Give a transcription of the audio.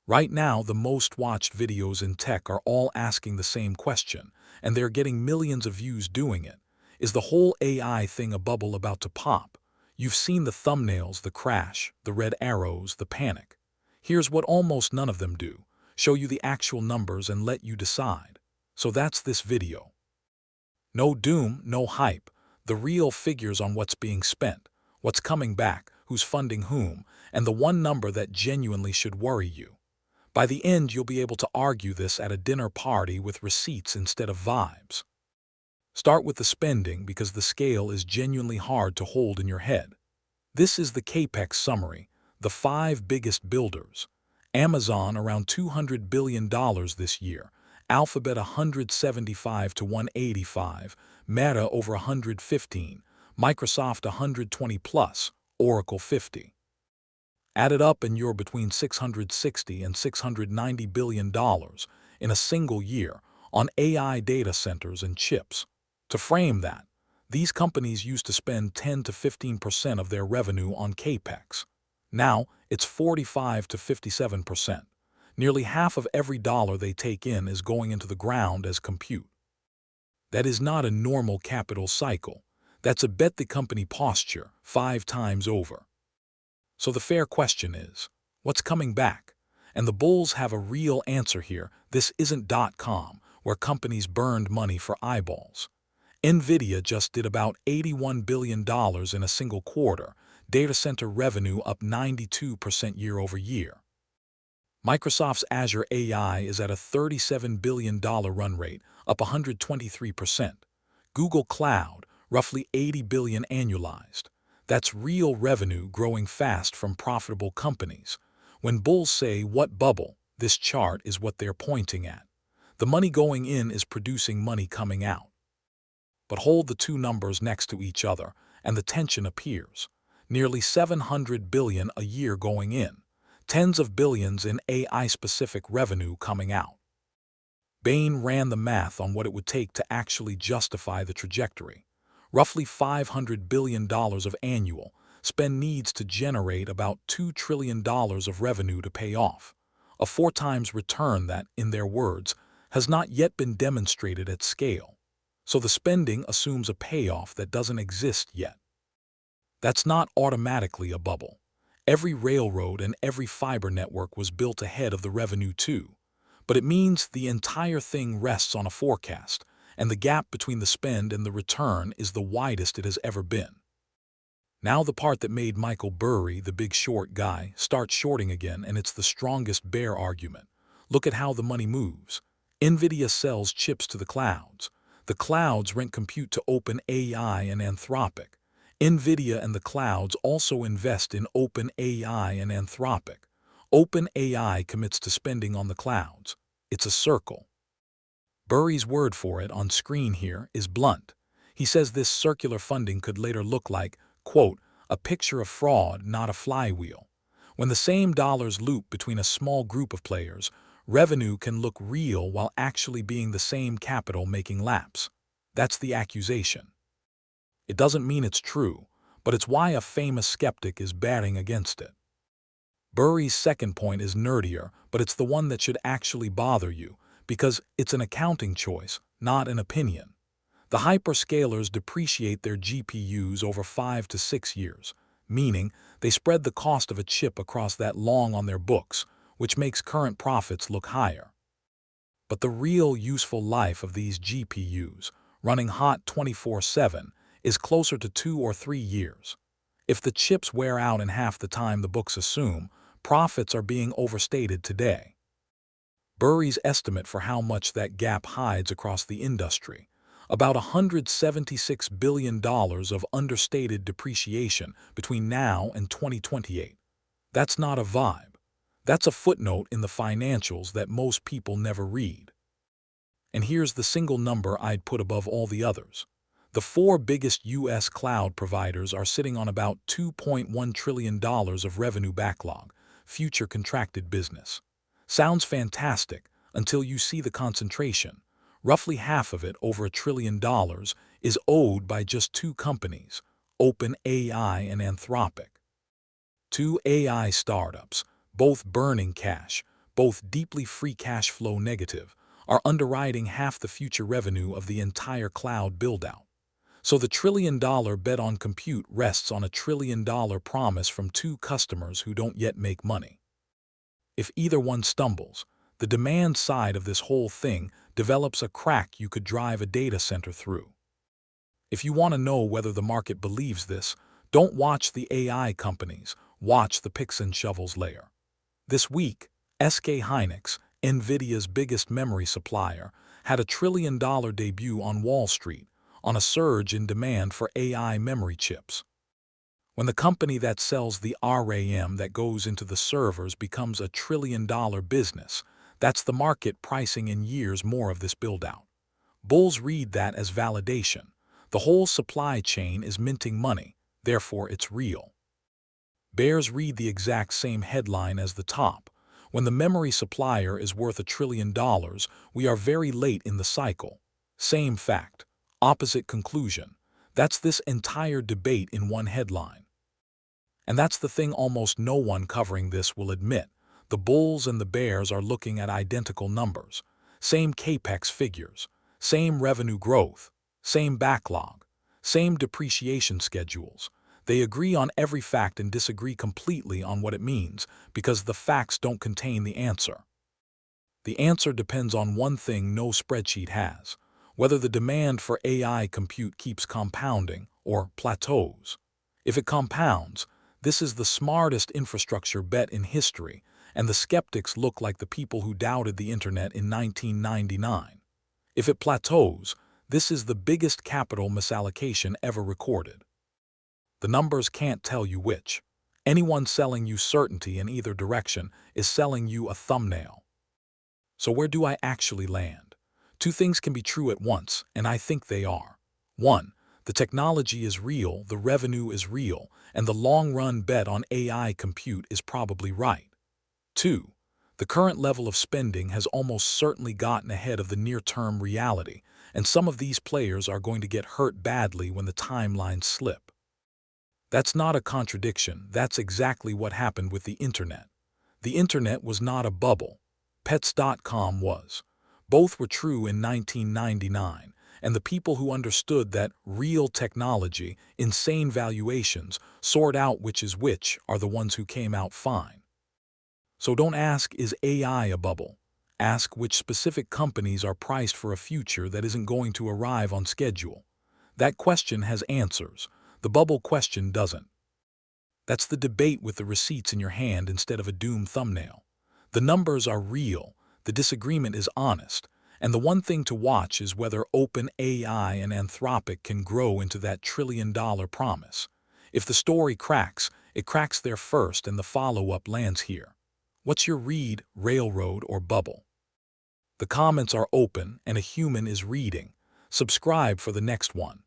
Right now, the most watched videos in tech are all asking the same question, and they're getting millions of views doing it. Is the whole AI thing a bubble about to pop? You've seen the thumbnails, the crash, the red arrows, the panic. Here's what almost none of them do: show you the actual numbers and let you decide. So that's this video. No doom, no hype. The real figures on what's being spent, what's coming back, who's funding whom, and the one number that genuinely should worry you. By the end, you'll be able to argue this at a dinner party with receipts instead of vibes. Start with the spending because the scale is genuinely hard to hold in your head. This is the CAPEX summary, the 5 biggest builders. Amazon around $200 billion this year, Alphabet 175 to 185, Meta over 115, Microsoft 120 plus, Oracle 50. Add it up and you're between $660 and $690 billion in a single year on AI data centers and chips. To frame that, these companies used to spend 10 to 15% of their revenue on CAPEX. Now, it's 45 to 57%. Nearly half of every dollar they take in is going into the ground as compute. That is not a normal capital cycle. That's a bet the company posture 5 times over. So the fair question is, what's coming back? And the bulls have a real answer here. This isn't .com, where companies burned money for eyeballs. Nvidia just did about $81 billion in a single quarter, data center revenue up 92% year over year. Microsoft's Azure AI is at a $37 billion run rate, up 123%. Google Cloud, roughly $80 billion annualized. That's real revenue growing fast from profitable companies. When bulls say, "What bubble?" this chart is what they're pointing at. The money going in is producing money coming out. But hold the two numbers next to each other, and the tension appears. Nearly $700 billion a year going in, tens of billions in AI-specific revenue coming out. Bain ran the math on what it would take to actually justify the trajectory. Roughly $500 billion of annual spend needs to generate about $2 trillion of revenue to pay off, a 4 times return that, in their words, has not yet been demonstrated at scale. So the spending assumes a payoff that doesn't exist yet. That's not automatically a bubble. Every railroad and every fiber network was built ahead of the revenue too. But it means the entire thing rests on a forecast, and the gap between the spend and the return is the widest it has ever been. Now the part that made Michael Burry, the big short guy, start shorting again, and it's the strongest bear argument. Look at how the money moves. Nvidia sells chips to the clouds. The clouds rent compute to OpenAI and Anthropic. Nvidia and the clouds also invest in OpenAI and Anthropic. OpenAI commits to spending on the clouds. It's a circle. Burry's word for it on screen here is blunt. He says this circular funding could later look like, quote, a picture of fraud, not a flywheel. When the same dollars loop between a small group of players, revenue can look real while actually being the same capital making laps. That's the accusation. It doesn't mean it's true, but it's why a famous skeptic is batting against it. Burry's second point is nerdier, but it's the one that should actually bother you, because it's an accounting choice, not an opinion. The hyperscalers depreciate their GPUs over 5 to 6 years, meaning they spread the cost of a chip across that long on their books, which makes current profits look higher. But the real useful life of these GPUs, running hot 24/7, is closer to 2 or 3 years. If the chips wear out in half the time the books assume, profits are being overstated today. Burry's estimate for how much that gap hides across the industry: about $176 billion of understated depreciation between now and 2028. That's not a vibe. That's a footnote in the financials that most people never read. And here's the single number I'd put above all the others. The 4 biggest U.S. cloud providers are sitting on about $2.1 trillion of revenue backlog, future contracted business. Sounds fantastic until you see the concentration. Roughly half of it, over $1 trillion, is owed by just 2 companies, OpenAI and Anthropic. 2 AI startups, both burning cash, both deeply free cash flow negative, are underwriting half the future revenue of the entire cloud build-out. So the trillion-dollar bet on compute rests on a trillion-dollar promise from two customers who don't yet make money. If either one stumbles, the demand side of this whole thing develops a crack you could drive a data center through. If you want to know whether the market believes this, don't watch the AI companies, watch the picks and shovels layer. This week, SK Hynix, Nvidia's biggest memory supplier, had a trillion-dollar debut on Wall Street on a surge in demand for AI memory chips. When the company that sells the RAM that goes into the servers becomes a trillion-dollar business, that's the market pricing in years more of this build-out. Bulls read that as validation. The whole supply chain is minting money, therefore it's real. Bears read the exact same headline as the top. When the memory supplier is worth $1 trillion, we are very late in the cycle. Same fact, opposite conclusion. That's this entire debate in one headline. And that's the thing almost no one covering this will admit. The bulls and the bears are looking at identical numbers. Same capex figures, same revenue growth, same backlog, same depreciation schedules. They agree on every fact and disagree completely on what it means because the facts don't contain the answer. The answer depends on one thing no spreadsheet has: whether the demand for AI compute keeps compounding or plateaus. If it compounds, this is the smartest infrastructure bet in history, and the skeptics look like the people who doubted the internet in 1999. If it plateaus, this is the biggest capital misallocation ever recorded. The numbers can't tell you which. Anyone selling you certainty in either direction is selling you a thumbnail. So where do I actually land? Two things can be true at once, and I think they are. 1. The technology is real, the revenue is real, and the long-run bet on AI compute is probably right. 2. The current level of spending has almost certainly gotten ahead of the near-term reality, and some of these players are going to get hurt badly when the timelines slip. That's not a contradiction, that's exactly what happened with the internet. The internet was not a bubble. Pets.com was. Both were true in 1999, and the people who understood that real technology, insane valuations, sort out which is which are the ones who came out fine. So don't ask, is AI a bubble? Ask which specific companies are priced for a future that isn't going to arrive on schedule. That question has answers. The bubble question doesn't. That's the debate with the receipts in your hand instead of a doom thumbnail. The numbers are real, the disagreement is honest, and the one thing to watch is whether OpenAI and Anthropic can grow into that trillion-dollar promise. If the story cracks, it cracks there first and the follow-up lands here. What's your read, railroad or bubble? The comments are open and a human is reading. Subscribe for the next one.